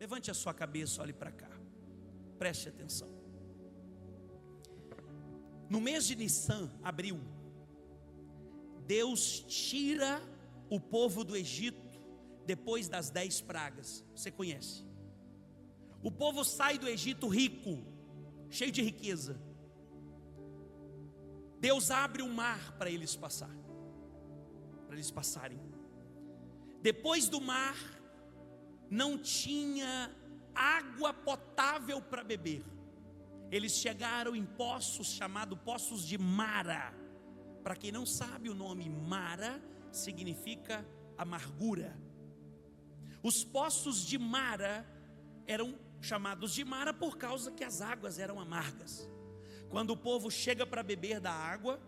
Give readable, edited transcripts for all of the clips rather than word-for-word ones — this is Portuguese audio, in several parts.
Levante a sua cabeça, olhe para cá. Preste atenção. No mês de Nissan, abril, Deus tira o povo do Egito depois das 10 pragas. Você conhece? O povo sai do Egito rico, cheio de riqueza. Deus abre um mar para eles passarem. Depois do mar, não tinha água potável para beber. Eles chegaram em poços chamados Poços de Mara. Para quem não sabe, o nome Mara significa amargura. Os Poços de Mara eram chamados de Mara por causa que as águas eram amargas. Quando o povo chega para beber da água,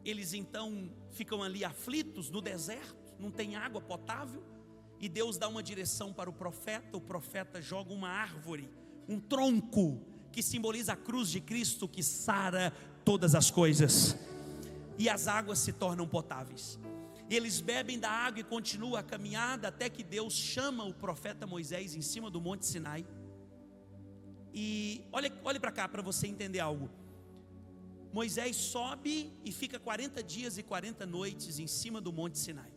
eles então ficam ali aflitos no deserto, não tem água potável, e Deus dá uma direção para o profeta joga uma árvore, um tronco, que simboliza a cruz de Cristo que sara todas as coisas, e as águas se tornam potáveis. E eles bebem da água e continuam a caminhada até que Deus chama o profeta Moisés em cima do Monte Sinai. E olhe para cá para você entender algo. Moisés sobe e fica 40 dias e 40 noites em cima do Monte Sinai.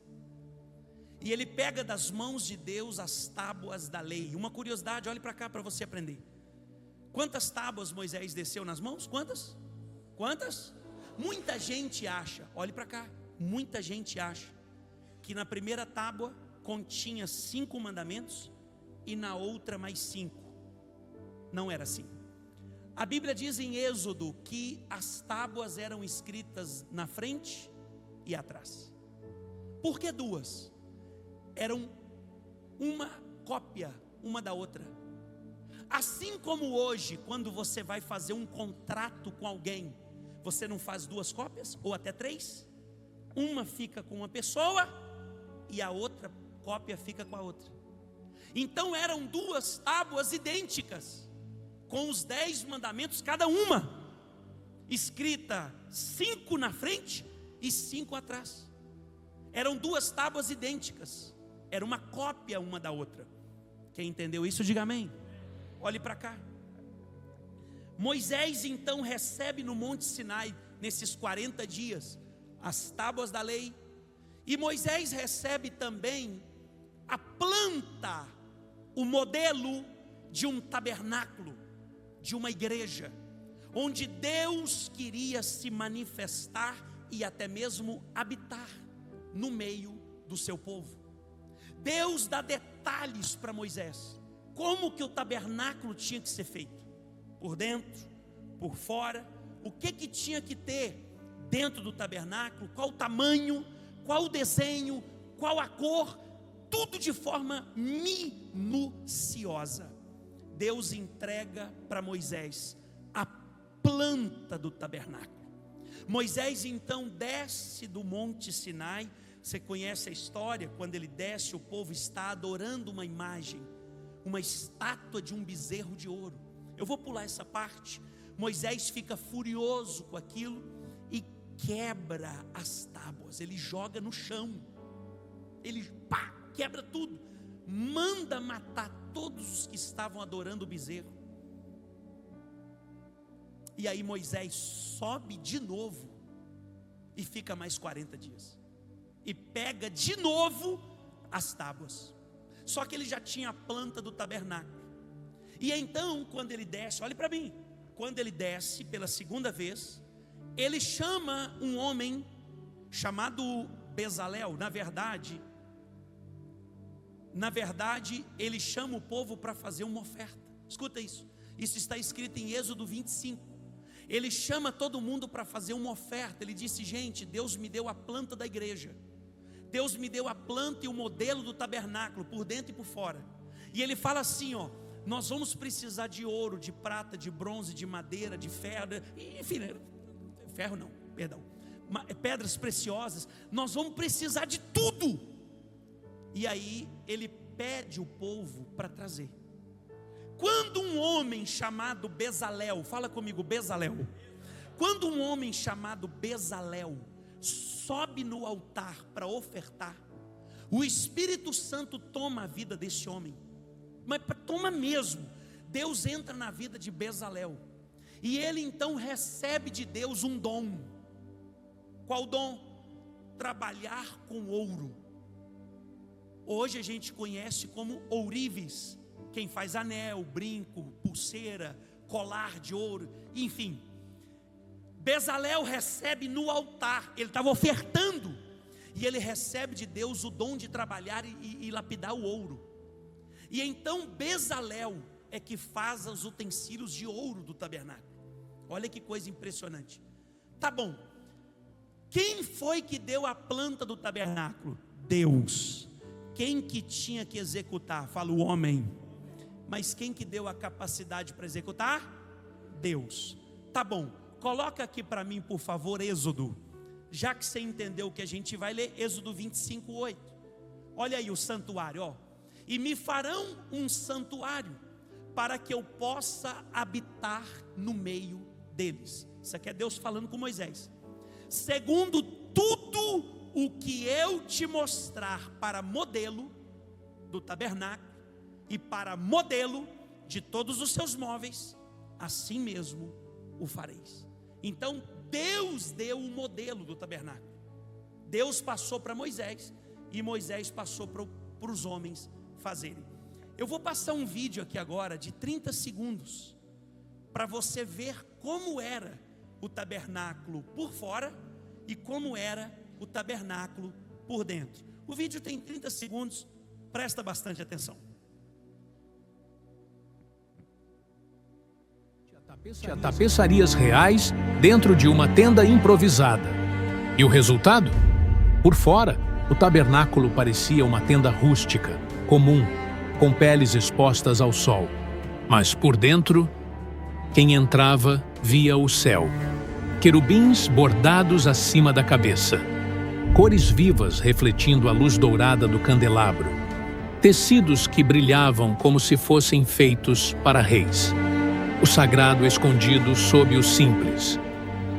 E ele pega das mãos de Deus as tábuas da lei. Uma curiosidade, olhe para cá para você aprender. Quantas tábuas Moisés desceu nas mãos? Quantas? Muita gente acha, olhe para cá, muita gente acha que na primeira tábua continha 5 mandamentos e na outra mais 5. Não era assim. A Bíblia diz em Êxodo que as tábuas eram escritas na frente e atrás. Por que 2? Eram uma cópia uma da outra. Assim como hoje, quando você vai fazer um contrato com alguém, você não faz 2 cópias ou até 3? Uma fica com uma pessoa e a outra cópia fica com a outra. Então eram 2 tábuas idênticas, com os 10 mandamentos cada uma, escrita 5 na frente e 5 atrás. Eram 2 tábuas idênticas, era uma cópia uma da outra. Quem entendeu isso, diga amém. Olhe para cá. Moisés então recebe no Monte Sinai, nesses 40 dias, as tábuas da lei. E Moisés recebe também a planta, o modelo de um tabernáculo, de uma igreja, onde Deus queria se manifestar e até mesmo habitar no meio do seu povo. Deus dá detalhes para Moisés, como que o tabernáculo tinha que ser feito, por dentro, por fora, o que tinha que ter dentro do tabernáculo, qual o tamanho, qual o desenho, qual a cor, tudo de forma minuciosa. Deus entrega para Moisés a planta do tabernáculo. Moisés então desce do Monte Sinai. Você conhece a história? Quando ele desce, o povo está adorando uma imagem, uma estátua de um bezerro de ouro. Eu vou pular essa parte. Moisés fica furioso com aquilo e quebra as tábuas. Ele joga no chão, ele quebra tudo, manda matar todos os que estavam adorando o bezerro. E aí Moisés sobe de novo e fica mais 40 dias e pega de novo as tábuas. Só que ele já tinha a planta do tabernáculo. E então, quando ele desce, olhe para mim, quando ele desce pela segunda vez, ele chama um homem chamado Bezalel. Na verdade, ele chama o povo para fazer uma oferta. Escuta isso. Isso está escrito em Êxodo 25. Ele chama todo mundo para fazer uma oferta. Ele disse: gente, Deus me deu a planta da igreja, Deus me deu a planta e o modelo do tabernáculo, por dentro e por fora. E ele fala assim, nós vamos precisar de ouro, de prata, de bronze, de madeira, de ferro, enfim, pedras preciosas. Nós vamos precisar de tudo. E aí ele pede o povo para trazer. Quando um homem chamado Bezalel, fala comigo, Bezalel. Quando um homem chamado Bezalel sobe no altar para ofertar, o Espírito Santo toma a vida desse homem. Mas toma mesmo. Deus entra na vida de Bezalel, e ele então recebe de Deus um dom. Qual dom? Trabalhar com ouro. Hoje a gente conhece como ourives, quem faz anel, brinco, pulseira, colar de ouro, enfim. Bezalel recebe no altar, ele estava ofertando, e ele recebe de Deus o dom de trabalhar e lapidar o ouro. E então Bezalel é que faz os utensílios de ouro do tabernáculo. Olha que coisa impressionante. Tá bom, quem foi que deu a planta do tabernáculo? Deus. Quem que tinha que executar? Fala o homem. Mas quem que deu a capacidade para executar? Deus. Tá bom, coloca aqui para mim, por favor, Êxodo. Já que você entendeu o que a gente vai ler, Êxodo 25:8. Olha aí o santuário, ó. E me farão um santuário, para que eu possa habitar no meio deles. Isso aqui é Deus falando com Moisés. Segundo tudo o que eu te mostrar para modelo do tabernáculo e para modelo de todos os seus móveis, assim mesmo o fareis. Então Deus deu o modelo do tabernáculo. Deus passou para Moisés, e Moisés passou para os homens fazerem. Eu vou passar um vídeo aqui agora de 30 segundos, para você ver como era o tabernáculo por fora e como era o tabernáculo por dentro. O vídeo tem 30 segundos, presta bastante atenção. Tinha tapeçarias reais dentro de uma tenda improvisada. E o resultado? Por fora, o tabernáculo parecia uma tenda rústica, comum, com peles expostas ao sol. Mas por dentro, quem entrava via o céu. Querubins bordados acima da cabeça. Cores vivas refletindo a luz dourada do candelabro. Tecidos que brilhavam como se fossem feitos para reis. O sagrado escondido sob o simples.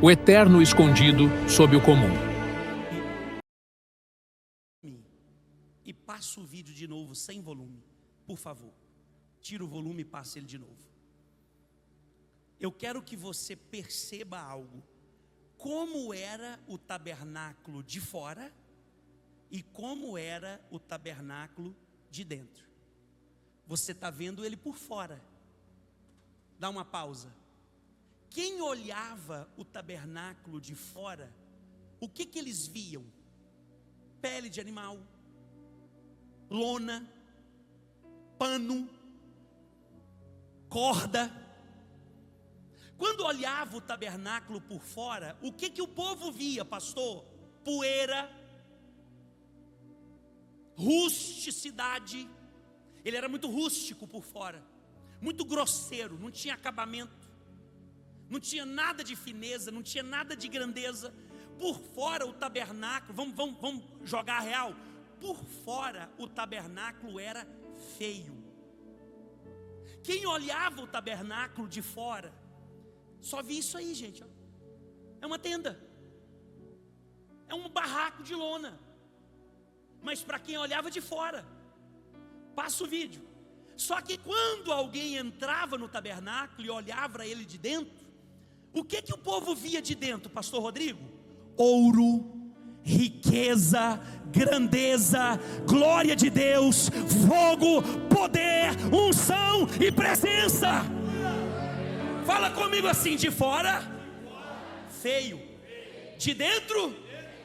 O eterno escondido sob o comum. E passa o vídeo de novo sem volume, por favor. Tira o volume e passa ele de novo. Eu quero que você perceba algo. Como era o tabernáculo de fora e como era o tabernáculo de dentro. Você está vendo ele por fora. Dá uma pausa. Quem olhava o tabernáculo de fora, o que eles viam? Pele de animal, lona, pano, corda. Quando olhava o tabernáculo por fora, o que o povo via, pastor? Poeira, rusticidade. Ele era muito rústico por fora, muito grosseiro, não tinha acabamento, não tinha nada de fineza, não tinha nada de grandeza. Por fora o tabernáculo, vamos jogar a real. Por fora o tabernáculo era feio. Quem olhava o tabernáculo de fora só via isso aí, gente. É uma tenda, é um barraco de lona. Mas para quem olhava de fora, passa o vídeo. Só que quando alguém entrava no tabernáculo e olhava ele de dentro, o que o povo via de dentro, pastor Rodrigo? Ouro, riqueza, grandeza, glória de Deus, fogo, poder, unção e presença. Fala comigo assim: de fora, feio, de dentro,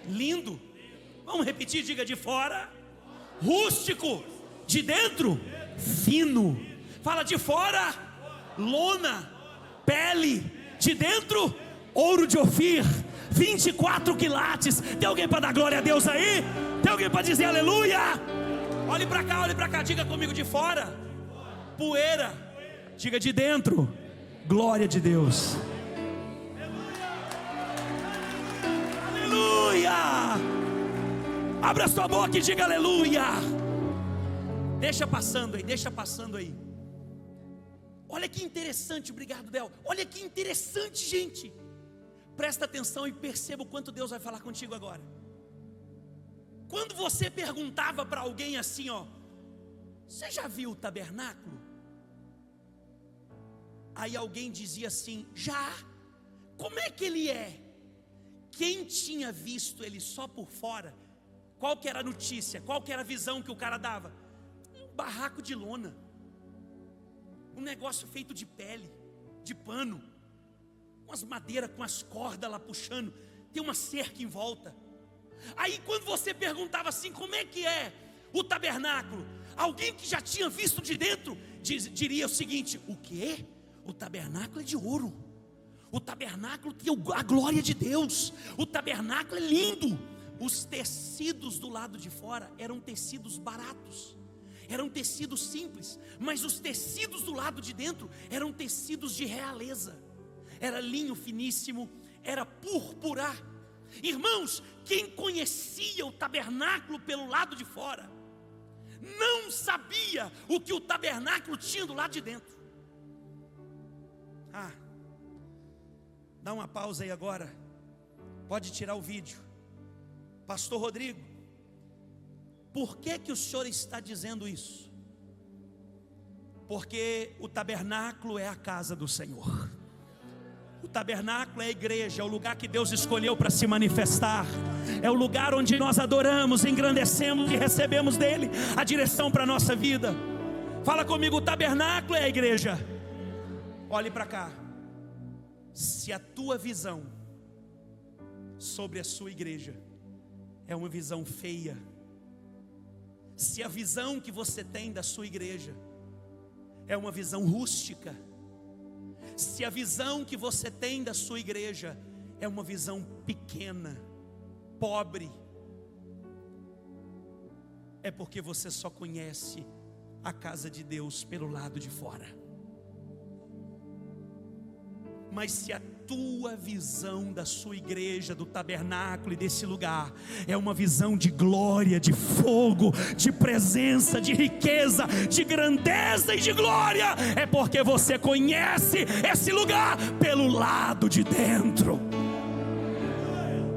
lindo. Vamos repetir, diga: de fora, rústico, de dentro, fino. Fala: de fora, lona, pele, de dentro, ouro de Ofir, 24 quilates. Tem alguém para dar glória a Deus aí? Tem alguém para dizer aleluia? Olhe para cá, diga comigo: de fora, poeira, diga: de dentro, glória de Deus. Aleluia! Abra sua boca e diga aleluia. Deixa passando aí. Olha que interessante, obrigado, Bel. Olha que interessante, gente. Presta atenção e perceba o quanto Deus vai falar contigo agora. Quando você perguntava para alguém assim, ó: você já viu o tabernáculo? Aí alguém dizia assim: já? Como é que ele é? Quem tinha visto ele só por fora, qual que era a notícia? Qual que era a visão que o cara dava? Um barraco de lona, um negócio feito de pele, de pano, umas madeiras com as cordas lá puxando, tem uma cerca em volta. Aí quando você perguntava assim: como é que é o tabernáculo? Alguém que já tinha visto de dentro diria o seguinte: o quê? O tabernáculo é de ouro, o tabernáculo tem a glória de Deus, o tabernáculo é lindo. Os tecidos do lado de fora eram tecidos baratos, eram tecidos simples, mas os tecidos do lado de dentro eram tecidos de realeza. Era linho finíssimo, era púrpura. Irmãos, quem conhecia o tabernáculo pelo lado de fora não sabia o que o tabernáculo tinha do lado de dentro. Dá uma pausa aí agora, pode tirar o vídeo. Pastor Rodrigo, por que que o senhor está dizendo isso? Porque o tabernáculo é a casa do Senhor. O tabernáculo é a igreja, é o lugar que Deus escolheu para se manifestar. É o lugar onde nós adoramos, engrandecemos e recebemos dele a direção para a nossa vida. Fala comigo: o tabernáculo é a igreja. Olhe para cá. Se a tua visão sobre a sua igreja é uma visão feia, se a visão que você tem da sua igreja é uma visão rústica, se a visão que você tem da sua igreja é uma visão pequena, pobre, é porque você só conhece a casa de Deus pelo lado de fora. Mas se a tua visão da sua igreja, do tabernáculo e desse lugar é uma visão de glória, de fogo, de presença, de riqueza, de grandeza e de glória, é porque você conhece esse lugar pelo lado de dentro.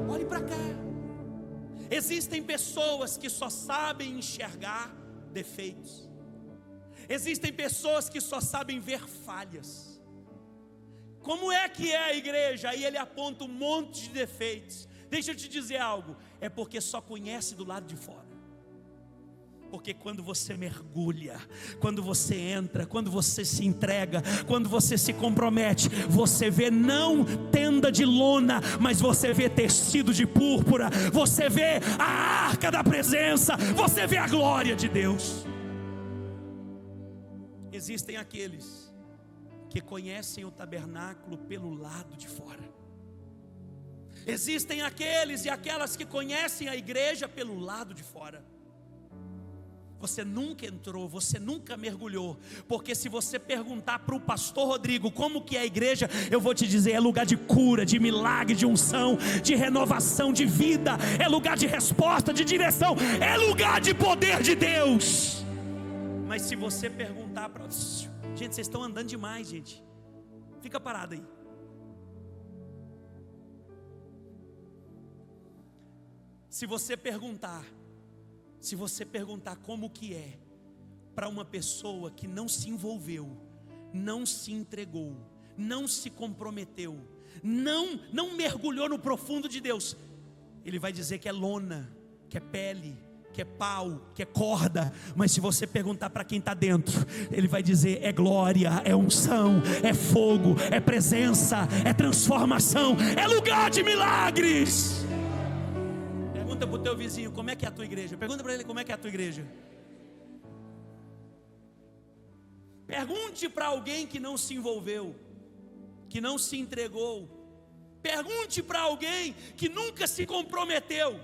Olhe para cá. Existem pessoas que só sabem enxergar defeitos. Existem pessoas que só sabem ver falhas. Como é que é a igreja? Aí ele aponta um monte de defeitos. Deixa eu te dizer algo: é porque só conhece do lado de fora. Porque quando você mergulha, quando você entra, quando você se entrega, quando você se compromete, você vê não tenda de lona, mas você vê tecido de púrpura, você vê a arca da presença, você vê a glória de Deus. Existem aqueles que conhecem o tabernáculo pelo lado de fora. Existem aqueles e aquelas que conhecem a igreja pelo lado de fora. Você nunca entrou, você nunca mergulhou, porque se você perguntar para o pastor Rodrigo como que é a igreja, eu vou te dizer: é lugar de cura, de milagre, de unção, de renovação, de vida, é lugar de resposta, de direção, é lugar de poder de Deus. Mas se você perguntar para... Gente, vocês estão andando demais, gente. Fica parado aí. Se você perguntar como que é para uma pessoa que não se envolveu, não se entregou, não se comprometeu, não mergulhou no profundo de Deus, ele vai dizer que é lona, que é pele, que é pau, que é corda. Mas se você perguntar para quem está dentro, ele vai dizer: é glória, é unção, é fogo, é presença, é transformação, é lugar de milagres. Pergunta para o teu vizinho: como é que é a tua igreja? Pergunta para ele: como é que é a tua igreja? Pergunte para alguém que não se envolveu, que não se entregou. Pergunte para alguém que nunca se comprometeu.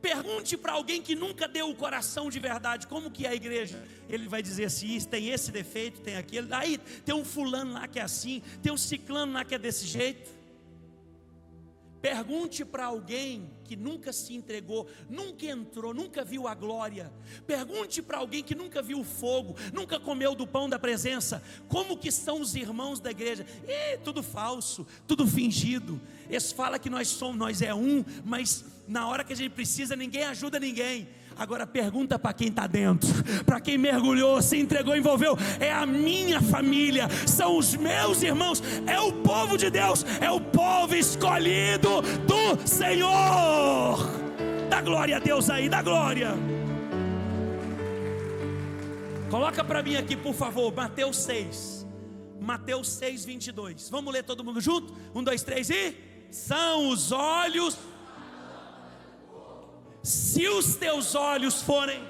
Pergunte para alguém que nunca deu o coração de verdade: como que é a igreja? Ele vai dizer assim: tem esse defeito, tem aquele. Aí tem um fulano lá que é assim, tem um ciclano lá que é desse jeito. Pergunte para alguém que nunca se entregou, nunca entrou, nunca viu a glória. Pergunte para alguém que nunca viu o fogo, nunca comeu do pão da presença, como que são os irmãos da igreja. Tudo falso, tudo fingido. Eles falam que nós é um, mas na hora que a gente precisa ninguém ajuda ninguém. Agora pergunta para quem está dentro, para quem mergulhou, se entregou, envolveu. É a minha família, são os meus irmãos, é o povo de Deus, é o povo escolhido do Senhor. Dá glória a Deus aí, dá glória. Coloca para mim aqui, por favor, Mateus 6. Mateus 6, 22. Vamos ler todo mundo junto? 1, 2, 3 e... São os olhos. Se os teus olhos forem...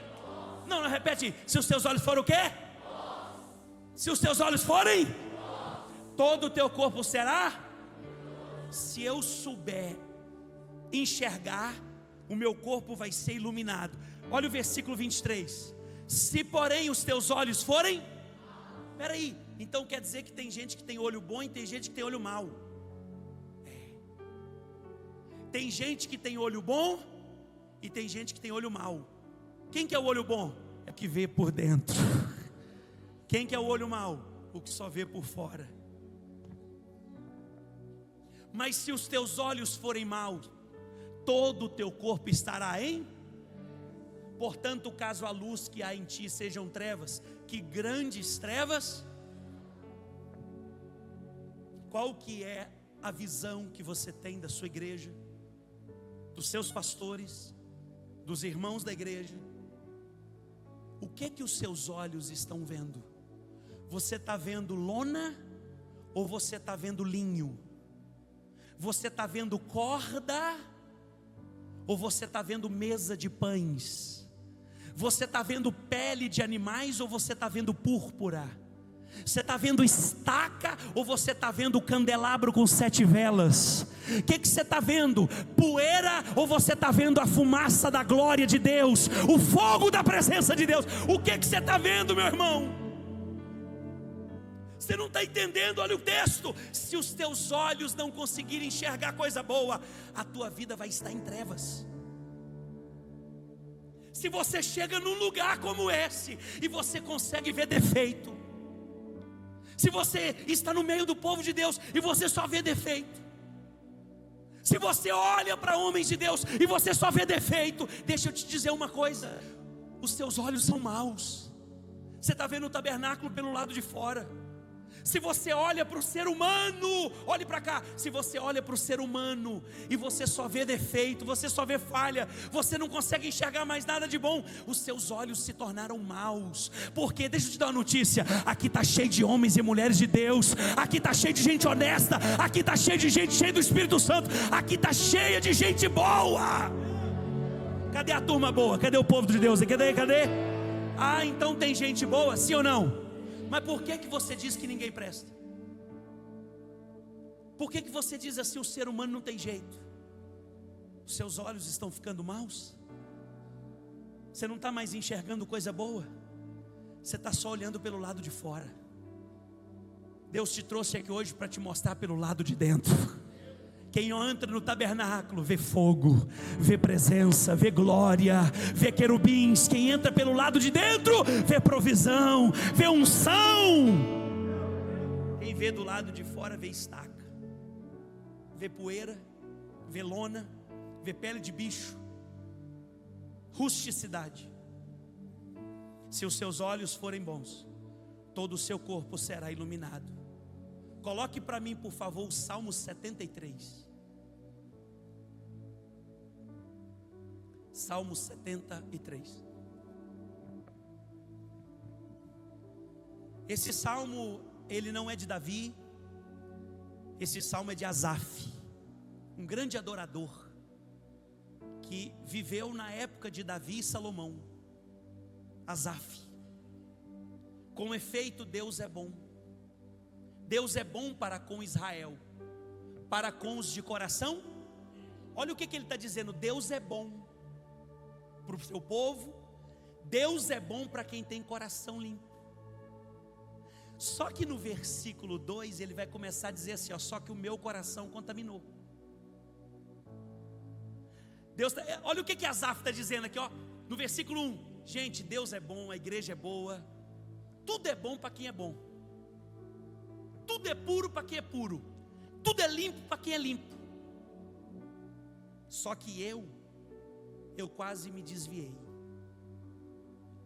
Não, repete. Se os teus olhos forem o quê? Se os teus olhos forem... Todo o teu corpo será... Se eu souber enxergar, o meu corpo vai ser iluminado. Olha o versículo 23. Se porém os teus olhos forem... Espera aí, então quer dizer que tem gente que tem olho bom e tem gente que tem olho mau. Tem gente que tem olho bom e tem gente que tem olho mau. Quem que é o olho bom? É o que vê por dentro. Quem que é o olho mau? O que só vê por fora. Mas se os teus olhos forem maus, todo o teu corpo estará em... Portanto, caso a luz que há em ti sejam trevas, que grandes trevas... Qual que é a visão que você tem da sua igreja, dos seus pastores, dos irmãos da igreja? O que os seus olhos estão vendo? Você está vendo lona ou você está vendo linho? Você está vendo corda ou você está vendo mesa de pães? Você está vendo pele de animais ou você está vendo púrpura? Você está vendo estaca ou você está vendo candelabro com 7 velas? O que você está vendo? Poeira ou você está vendo a fumaça da glória de Deus? O fogo da presença de Deus? O que você está vendo, meu irmão? Você não está entendendo, olha o texto. Se os teus olhos não conseguirem enxergar coisa boa, a tua vida vai estar em trevas. Se você chega num lugar como esse e você consegue ver defeito, se você está no meio do povo de Deus e você só vê defeito, se você olha para homens de Deus e você só vê defeito, deixa eu te dizer uma coisa: os seus olhos são maus. Você está vendo o tabernáculo pelo lado de fora. Se você olha para o ser humano, olhe para cá. Se você olha para o ser humano e você só vê defeito, você só vê falha, você não consegue enxergar mais nada de bom, os seus olhos se tornaram maus. Porque, deixa eu te dar uma notícia: aqui está cheio de homens e mulheres de Deus, aqui está cheio de gente honesta, aqui está cheio de gente cheia do Espírito Santo, aqui está cheia de gente boa. Cadê a turma boa? Cadê o povo de Deus? Cadê? Ah, então tem gente boa, sim ou não? Mas por que você diz que ninguém presta? Por que você diz assim, o ser humano não tem jeito? Os seus olhos estão ficando maus? Você não está mais enxergando coisa boa? Você está só olhando pelo lado de fora. Deus te trouxe aqui hoje para te mostrar pelo lado de dentro. Quem entra no tabernáculo vê fogo, vê presença, vê glória, vê querubins. Quem entra pelo lado de dentro vê provisão, vê unção. Quem vê do lado de fora vê estaca, vê poeira, vê lona, vê pele de bicho, rusticidade. Se os seus olhos forem bons, todo o seu corpo será iluminado. Coloque para mim, por favor, o Salmo 73. Salmo 73. Esse salmo, ele não é de Davi. Esse salmo é de Asaf, um grande adorador que viveu na época de Davi e Salomão. Asaf. Com efeito, Deus é bom. Deus é bom para com Israel, para com os de coração. Olha o que ele está dizendo: Deus é bom para o seu povo, Deus é bom para quem tem coração limpo. Só que no versículo 2 ele vai começar a dizer assim, ó, só que o meu coração contaminou. Deus olha o que Asaf está dizendo aqui, ó, no versículo 1. Gente, Deus é bom, a igreja é boa, tudo é bom para quem é bom. Tudo é puro para quem é puro, tudo é limpo para quem é limpo. Só que eu quase me desviei.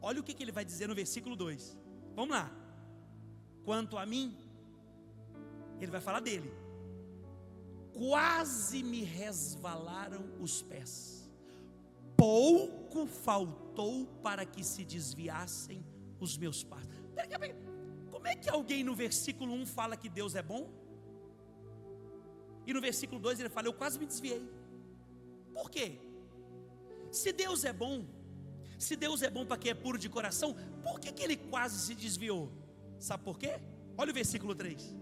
Olha o que ele vai dizer no versículo 2. Vamos lá. Quanto a mim, ele vai falar dele. Quase me resvalaram os pés. Pouco faltou para que se desviassem os meus passos. Pera. Como é que alguém no versículo 1 fala que Deus é bom? E no versículo 2 ele fala, eu quase me desviei. Por quê? Se Deus é bom para quem é puro de coração, por que ele quase se desviou? Sabe por quê? Olha o versículo 3.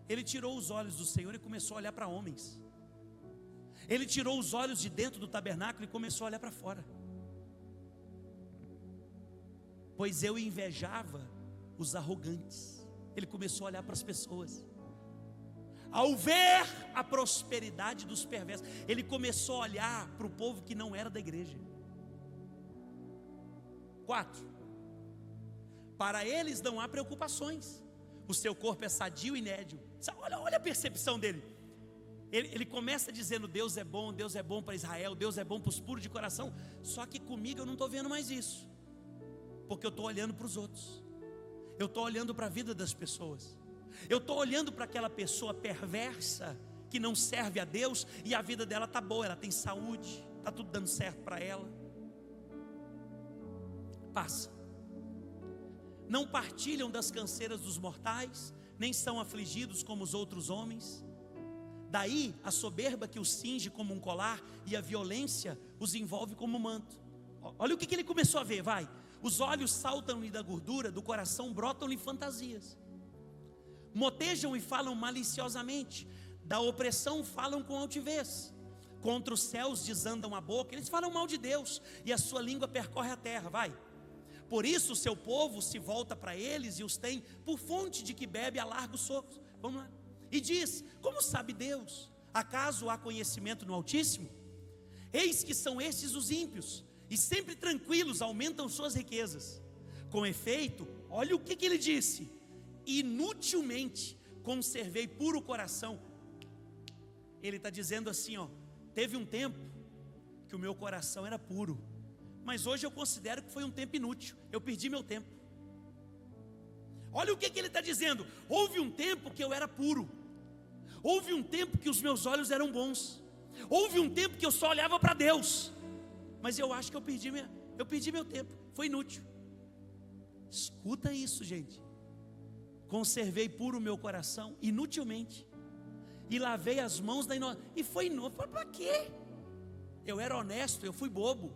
Ele tirou os olhos do Senhor e começou a olhar para homens. Ele tirou os olhos de dentro do tabernáculo e começou a olhar para fora. Pois eu invejava os arrogantes. Ele começou a olhar para as pessoas. Ao ver a prosperidade dos perversos, ele começou a olhar para o povo que não era da igreja. 4. Para eles não há preocupações. O seu corpo é sadio e nédio. Olha a percepção dele. Ele começa dizendo, Deus é bom para Israel, Deus é bom para os puros de coração. Só que comigo eu não estou vendo mais isso. Porque eu estou olhando para os outros. Eu estou olhando para a vida das pessoas. Eu estou olhando para aquela pessoa perversa que não serve a Deus e a vida dela está boa, ela tem saúde, está tudo dando certo para ela. Passa. Não partilham das canseiras dos mortais, nem são afligidos como os outros homens. Daí a soberba que os cinge como um colar e a violência os envolve como um manto. Olha o que ele começou a ver, vai. Os olhos saltam-lhe da gordura, do coração brotam-lhe fantasias. Motejam e falam maliciosamente, da opressão falam com altivez. Contra os céus desandam a boca, eles falam mal de Deus, e a sua língua percorre a terra, vai. Por isso o seu povo se volta para eles e os tem por fonte de que bebe a largos socos. Vamos lá. E diz, como sabe Deus? Acaso há conhecimento no Altíssimo? Eis que são estes os ímpios, e sempre tranquilos aumentam suas riquezas. Com efeito, olha o que ele disse: inutilmente conservei puro coração. Ele está dizendo assim, ó, teve um tempo que o meu coração era puro, mas hoje eu considero que foi um tempo inútil, eu perdi meu tempo. Olha o que ele está dizendo: houve um tempo que eu era puro, houve um tempo que os meus olhos eram bons, houve um tempo que eu só olhava para Deus, mas eu acho que eu perdi meu tempo, foi inútil. Escuta isso, gente. Conservei puro o meu coração inutilmente, e lavei as mãos da inocência. E foi inútil, para quê? Eu era honesto, eu fui bobo.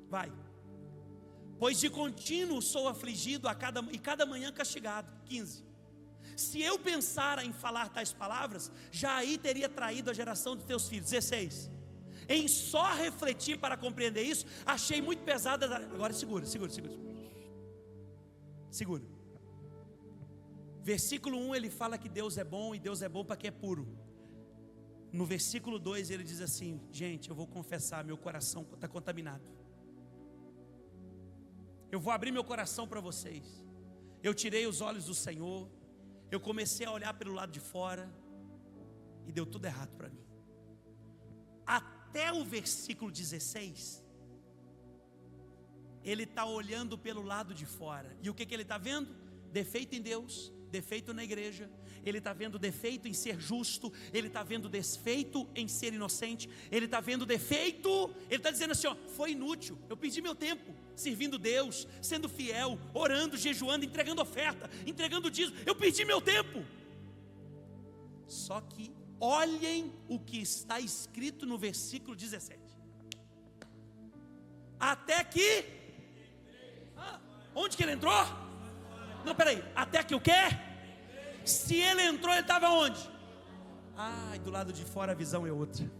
Vai. Pois de contínuo sou afligido e cada manhã castigado. 15. Se eu pensara em falar tais palavras, já aí teria traído a geração de teus filhos. 16. Em só refletir para compreender isso, achei muito pesada. Agora segura. Versículo 1 ele fala que Deus é bom, e Deus é bom para quem é puro. No versículo 2 ele diz assim: gente, eu vou confessar, meu coração está contaminado. Eu vou abrir meu coração para vocês. Eu tirei os olhos do Senhor, eu comecei a olhar pelo lado de fora, e deu tudo errado para mim. Até o versículo 16, ele está olhando pelo lado de fora, e o que ele está vendo? Defeito em Deus, defeito na igreja. Ele está vendo defeito em ser justo, ele está vendo defeito em ser inocente, ele está vendo defeito, ele está dizendo assim, ó, foi inútil, eu perdi meu tempo servindo Deus, sendo fiel, orando, jejuando, entregando oferta, entregando dízimo, eu perdi meu tempo. Só que olhem o que está escrito no versículo 17. Até que onde que ele entrou? Não, peraí, até que o quê? Se ele entrou, ele estava onde? Do lado de fora a visão é outra.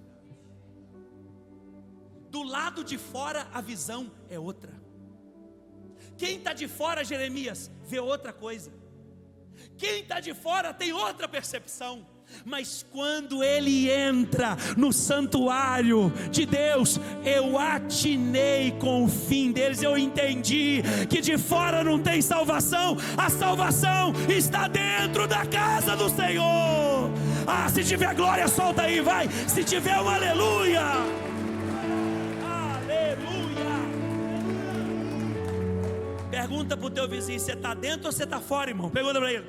Do lado de fora a visão é outra. Quem está de fora, Jeremias, vê outra coisa. Quem está de fora tem outra percepção. Mas quando ele entra no santuário de Deus, eu atinei com o fim deles. Eu entendi que de fora não tem salvação, a salvação está dentro da casa do Senhor. Se tiver glória, solta aí, vai. Se tiver um aleluia, aleluia. Pergunta para o teu vizinho: você está dentro ou você está fora, irmão? Pergunta para ele.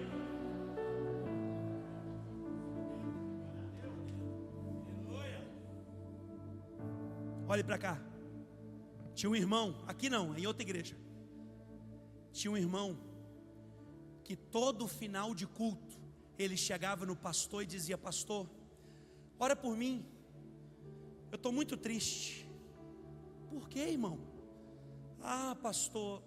Olhe para cá. Tinha um irmão, aqui não, em outra igreja. Tinha um irmão que todo final de culto ele chegava no pastor e dizia: pastor, ora por mim, eu estou muito triste. Por quê, irmão? Ah, pastor,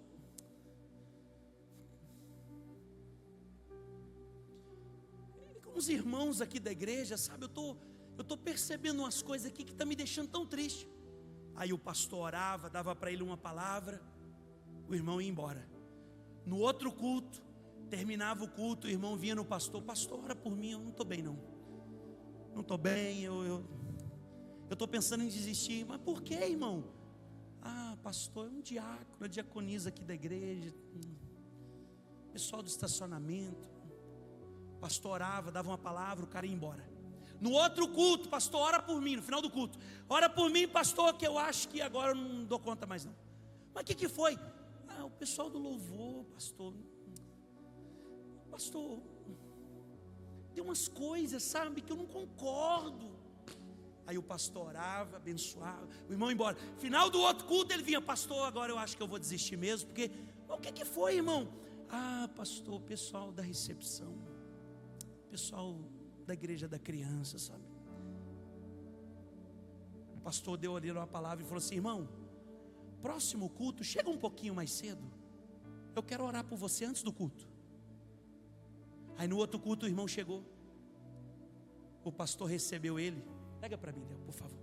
com os irmãos aqui da igreja, sabe, eu estou percebendo umas coisas aqui que estão me deixando tão triste. Aí o pastor orava, dava para ele uma palavra, o irmão ia embora. No outro culto, terminava o culto, o irmão vinha no pastor: pastor, ora por mim, eu não estou bem não. Não estou bem, eu estou pensando em desistir. Mas por que, irmão? Ah, pastor, é um diácono, a diaconisa aqui da igreja, pessoal do estacionamento. O pastor orava, dava uma palavra, o cara ia embora. No outro culto, pastor, ora por mim, no final do culto: ora por mim, pastor, que eu acho que agora eu não dou conta mais não. Mas o que foi? Ah, o pessoal do louvor, pastor, tem umas coisas, sabe, que eu não concordo. Aí o pastor orava, abençoava, o irmão ia embora. Final do outro culto ele vinha: pastor, agora eu acho que eu vou desistir mesmo, porque o que foi, irmão? Ah, pastor, o pessoal da recepção, o pessoal da igreja da criança, sabe? O pastor deu ali uma palavra e falou assim: irmão, próximo culto, chega um pouquinho mais cedo, eu quero orar por você antes do culto. Aí no outro culto o irmão chegou, o pastor recebeu ele. Pega para mim, Léo, por favor.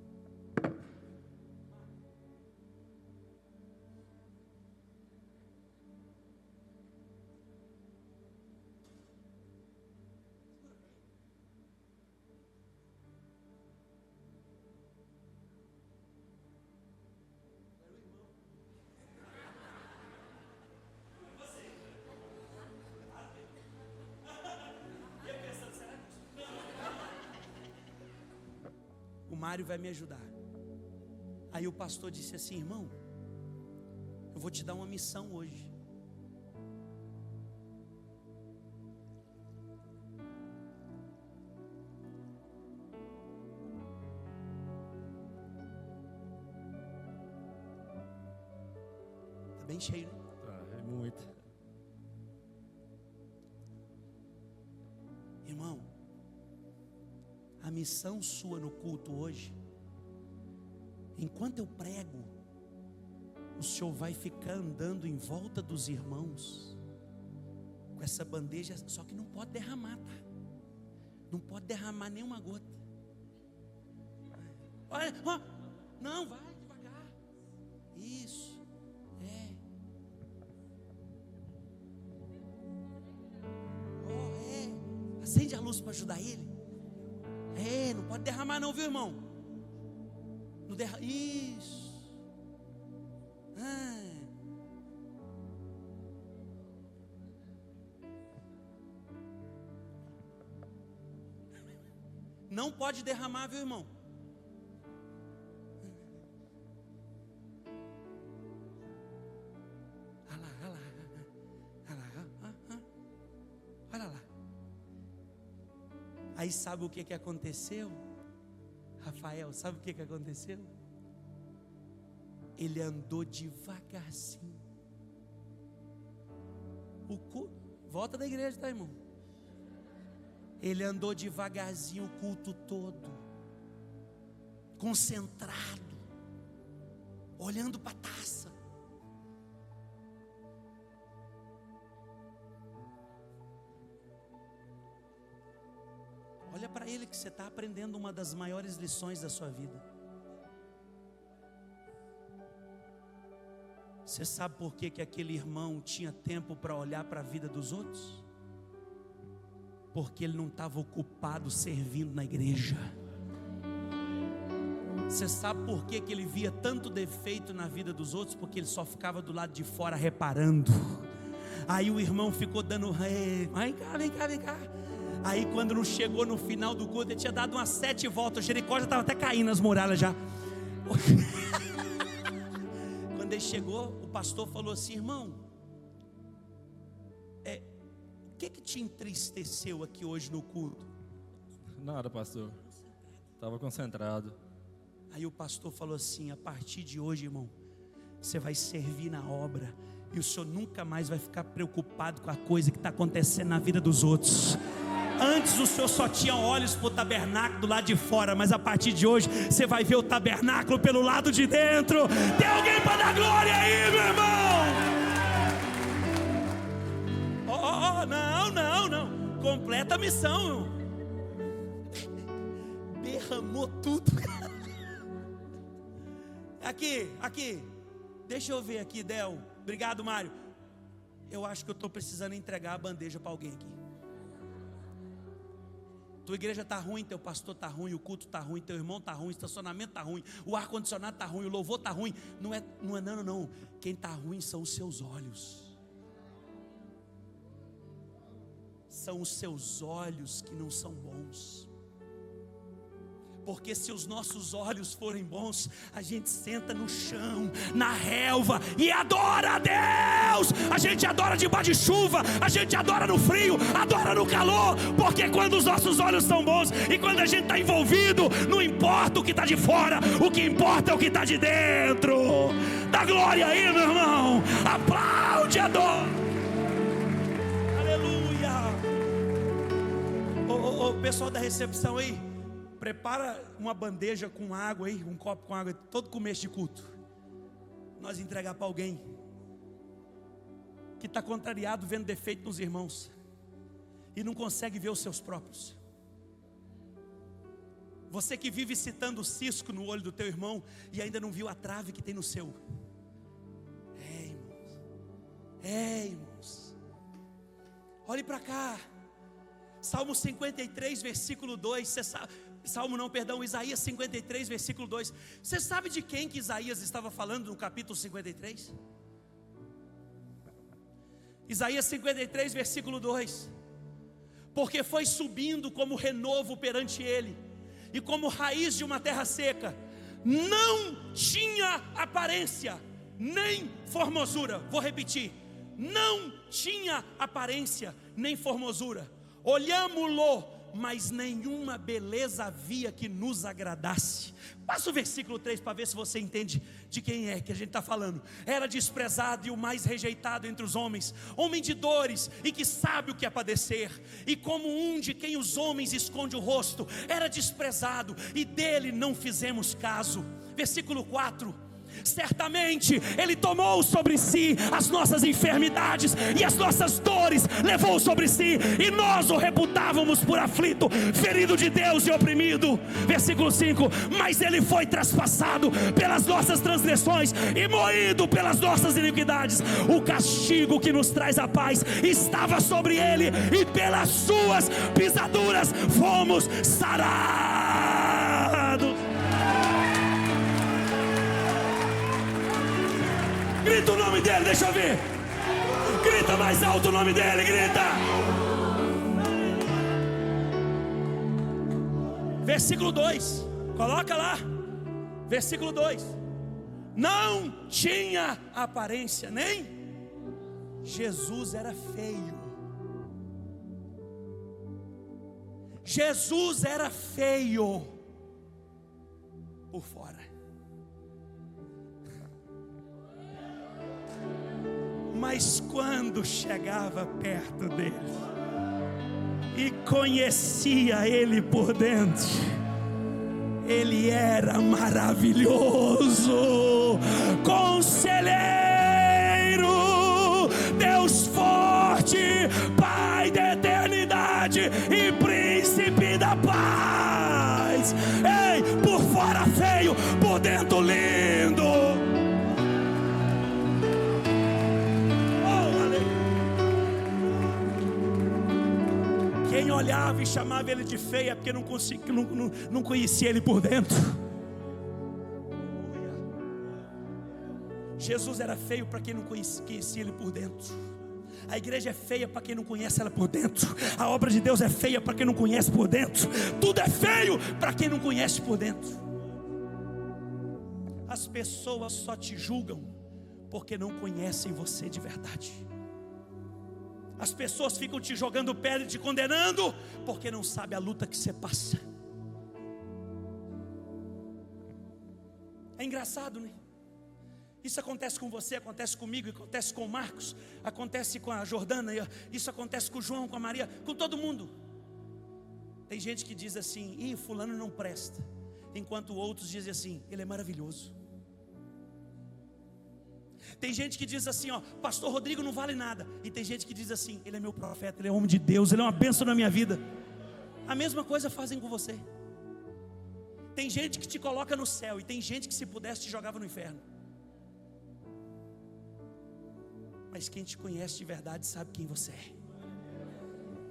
O Mário vai me ajudar. Aí o pastor disse assim: irmão, eu vou te dar uma missão hoje. Tá bem cheio, né? Tá, é muito. Irmão, a missão sua no culto hoje, enquanto eu prego, o senhor vai ficar andando em volta dos irmãos com essa bandeja, só que não pode derramar, tá? Não pode derramar nenhuma gota. Olha, ó, não, vai devagar. Isso, acende a luz para ajudar ele. Não pode derramar não, viu, irmão? Não derrama. Isso. Não pode derramar, viu, irmão? Olha lá. Aí sabe o que aconteceu? Rafael, sabe o que aconteceu? Ele andou devagarzinho. Volta da igreja, tá, irmão? Ele andou devagarzinho o culto todo, concentrado, olhando para a taça. Olha para ele que você está aprendendo uma das maiores lições da sua vida. Você sabe por que aquele irmão tinha tempo para olhar para a vida dos outros? Porque ele não estava ocupado servindo na igreja. Você sabe por que ele via tanto defeito na vida dos outros? Porque ele só ficava do lado de fora reparando. Aí o irmão ficou dando: vem cá. Aí quando não chegou no final do culto, ele tinha dado umas 7 voltas. O Jericó já estava até caindo as muralhas já. Quando ele chegou, o pastor falou assim: irmão, te entristeceu aqui hoje no culto? Nada, pastor. Estava concentrado. Aí o pastor falou assim: a partir de hoje, irmão, você vai servir na obra, e o senhor nunca mais vai ficar preocupado com a coisa que está acontecendo na vida dos outros. Antes o senhor só tinha olhos para o tabernáculo do lado de fora, mas a partir de hoje você vai ver o tabernáculo pelo lado de dentro. Tem alguém para dar glória aí, meu irmão? Não. Completa a missão. Derramou tudo. Aqui. Deixa eu ver aqui, Del. Obrigado, Mário. Eu acho que eu estou precisando entregar a bandeja para alguém aqui. Tua igreja está ruim, teu pastor está ruim, o culto está ruim, teu irmão está ruim, o estacionamento está ruim, o ar-condicionado está ruim, o louvor está ruim. Não. Quem está ruim são os seus olhos. São os seus olhos que não são bons. Porque se os nossos olhos forem bons, a gente senta no chão, na relva, e adora a Deus. A gente adora debaixo de chuva, a gente adora no frio, adora no calor. Porque quando os nossos olhos são bons, e quando a gente está envolvido, não importa o que está de fora, o que importa é o que está de dentro. Dá glória aí, meu irmão. Aplaude, adora. Aleluia. Ô, pessoal da recepção aí, prepara uma bandeja com água aí, um copo com água, todo começo de culto. Nós entregar para alguém que está contrariado, vendo defeito nos irmãos e não consegue ver os seus próprios. Você que vive citando o cisco no olho do teu irmão e ainda não viu a trave que tem no seu. Irmãos. Olhe para cá. Salmo 53, versículo 2. Você sabe... Isaías 53, versículo 2. Você sabe de quem que Isaías estava falando no capítulo 53? Isaías 53, versículo 2. Porque foi subindo como renovo perante ele, e como raiz de uma terra seca, não tinha aparência, nem formosura. Vou repetir: não tinha aparência, nem formosura. Olhámo-lo, mas nenhuma beleza havia que nos agradasse. Passa o versículo 3 para ver se você entende de quem é que a gente está falando. Era desprezado e o mais rejeitado entre os homens, homem de dores e que sabe o que é padecer, e como um de quem os homens esconde o rosto, era desprezado e dele não fizemos caso. Versículo 4. Certamente Ele tomou sobre si as nossas enfermidades e as nossas dores levou sobre si, e nós o reputávamos por aflito, ferido de Deus e oprimido. Versículo 5. Mas Ele foi traspassado pelas nossas transgressões e moído pelas nossas iniquidades. O castigo que nos traz a paz estava sobre Ele, e pelas suas pisaduras fomos sarados. Grita o nome dele, deixa eu ver. Grita mais alto o nome dele, grita. Versículo 2, coloca lá. Versículo 2. Não tinha aparência, nem Jesus era feio. Jesus era feio por fora, mas quando chegava perto dele e conhecia ele por dentro, ele era maravilhoso, conselheiro, Deus forte, Pai da eternidade e príncipe da paz. Ei, por fora feio, por dentro lindo. Quem olhava e chamava ele de feio é porque não conhecia ele por dentro. Jesus era feio para quem não conhecia ele por dentro. A igreja é feia para quem não conhece ela por dentro. A obra de Deus é feia para quem não conhece por dentro. Tudo é feio para quem não conhece por dentro. As pessoas só te julgam porque não conhecem você de verdade. As pessoas ficam te jogando pedra e te condenando, porque não sabe a luta que você passa. É engraçado, né? Isso acontece com você, acontece comigo, acontece com o Marcos, acontece com a Jordana, isso acontece com o João, com a Maria, com todo mundo. Tem gente que diz assim: ih, fulano não presta, enquanto outros dizem assim: ele é maravilhoso. Tem gente que diz assim: ó, pastor Rodrigo não vale nada. E tem gente que diz assim: ele é meu profeta, ele é homem de Deus, ele é uma bênção na minha vida. A mesma coisa fazem com você. Tem gente que te coloca no céu, e tem gente que, se pudesse, te jogava no inferno. Mas quem te conhece de verdade sabe quem você é.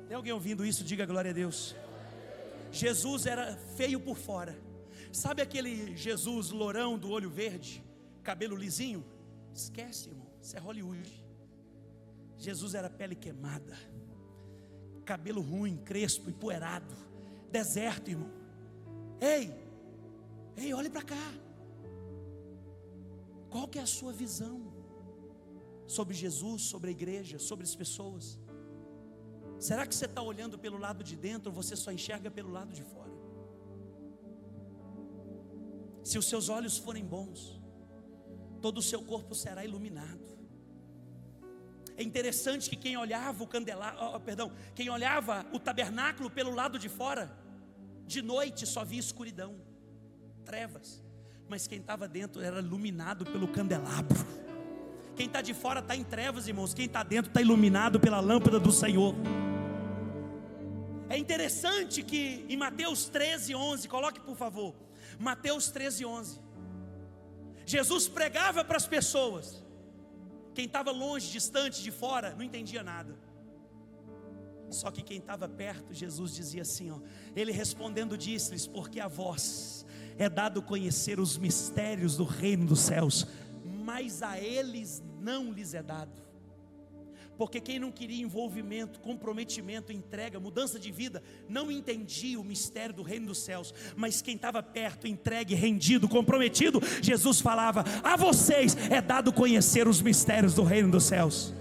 Tem alguém ouvindo isso? Diga glória a Deus. Jesus era feio por fora. Sabe aquele Jesus lourão do olho verde, cabelo lisinho? Esquece, irmão, isso é Hollywood. Jesus era pele queimada, cabelo ruim, crespo, empoeirado, deserto, irmão. Ei, olhe para cá. Qual que é a sua visão sobre Jesus, sobre a igreja, sobre as pessoas? Será que você está olhando pelo lado de dentro, ou você só enxerga pelo lado de fora? Se os seus olhos forem bons, todo o seu corpo será iluminado. É interessante que quem olhava quem olhava o tabernáculo pelo lado de fora, de noite só via escuridão, trevas. Mas quem estava dentro era iluminado pelo candelabro. Quem está de fora está em trevas, irmãos. Quem está dentro está iluminado pela lâmpada do Senhor. É interessante que em Mateus 13:11, coloque por favor, Mateus 13:11, Jesus pregava para as pessoas. Quem estava longe, distante, de fora, não entendia nada. Só que quem estava perto, Jesus dizia assim, ó, ele respondendo disse-lhes: porque a vós é dado conhecer os mistérios do reino dos céus, mas a eles não lhes é dado. Porque quem não queria envolvimento, comprometimento, entrega, mudança de vida, não entendia o mistério do reino dos céus. Mas quem estava perto, entregue, rendido, comprometido, Jesus falava: a vocês é dado conhecer os mistérios do reino dos céus.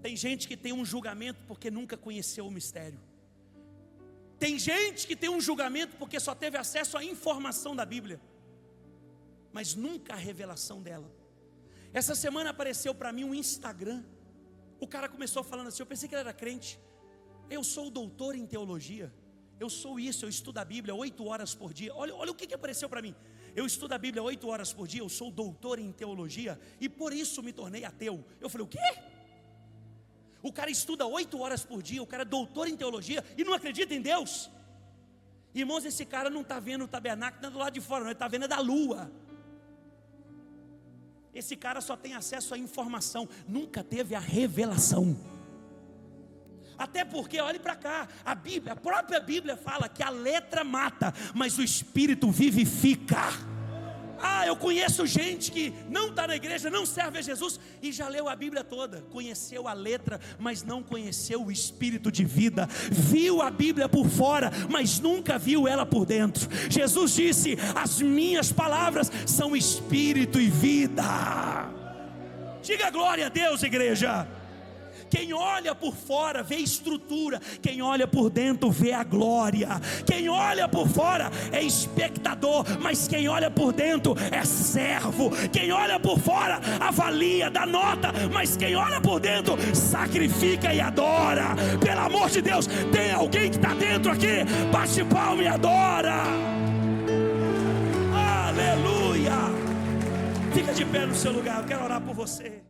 Tem gente que tem um julgamento porque nunca conheceu o mistério. Tem gente que tem um julgamento porque só teve acesso à informação da Bíblia, mas nunca a revelação dela. Essa semana apareceu para mim um Instagram. O cara começou falando assim, eu pensei que ele era crente. Eu sou doutor em teologia, eu sou isso, eu estudo a Bíblia 8 horas por dia. Olha o que apareceu para mim. Eu estudo a Bíblia 8 horas por dia, eu sou doutor em teologia e por isso me tornei ateu. Eu falei, o quê? O cara estuda 8 horas por dia, o cara é doutor em teologia e não acredita em Deus. Irmãos, esse cara não está vendo o tabernáculo do lado de fora, não, ele está vendo da lua. Esse cara só tem acesso à informação, nunca teve a revelação. Até porque, olhe para cá, a própria Bíblia fala que a letra mata, mas o Espírito vivifica. Eu conheço gente que não está na igreja, não serve a Jesus e já leu a Bíblia toda, conheceu a letra, mas não conheceu o Espírito de vida. Viu a Bíblia por fora, mas nunca viu ela por dentro. Jesus disse, as minhas palavras são Espírito e vida. Diga glória a Deus, igreja. Quem olha por fora vê estrutura, quem olha por dentro vê a glória. Quem olha por fora é espectador, mas quem olha por dentro é servo. Quem olha por fora avalia, dá nota, mas quem olha por dentro sacrifica e adora. Pelo amor de Deus, tem alguém que está dentro aqui? Bate palma e adora. Aleluia. Fica de pé no seu lugar, eu quero orar por você.